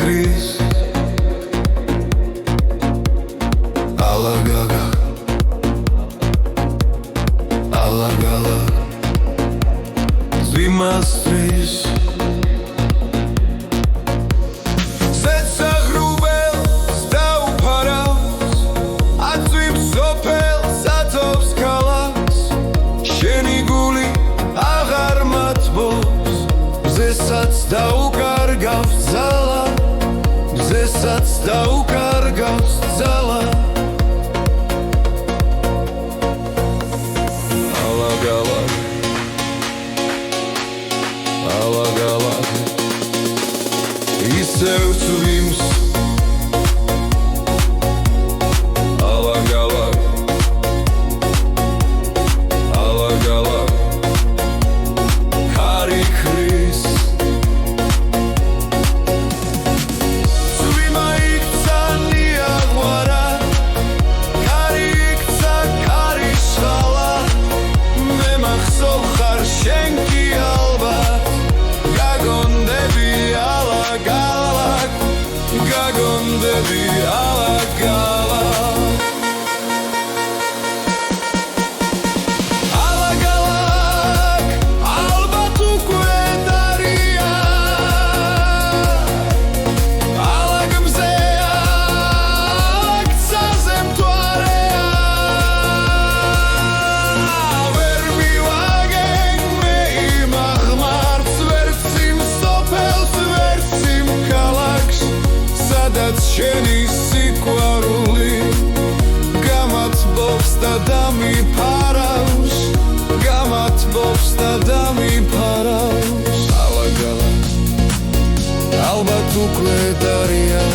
ქრის ალაგაგა ალაგალა ზვიმასტრის დაუკარგავს ძალა მზესაც დაუკარგავს ძალა ალაგალაგ ალაგალაგ ისევ წვიმს ალაგალაგ ალაგალაგ ქარი ქრის გაგონდები ალაგალა ალაგალაგ ალბათ უკვე დარია ალაგმზეა ალაგცაზე მთვარეა ვერ მივაგენ მე იმ აღმართს ვერცი მსოფელს ვერცი ქალაქს სადაც შენი სიყვარული გამათბობს და დამიფარავს გამათბობს და დამიფარავს ალაგალაგ ალბათ უკვე დარია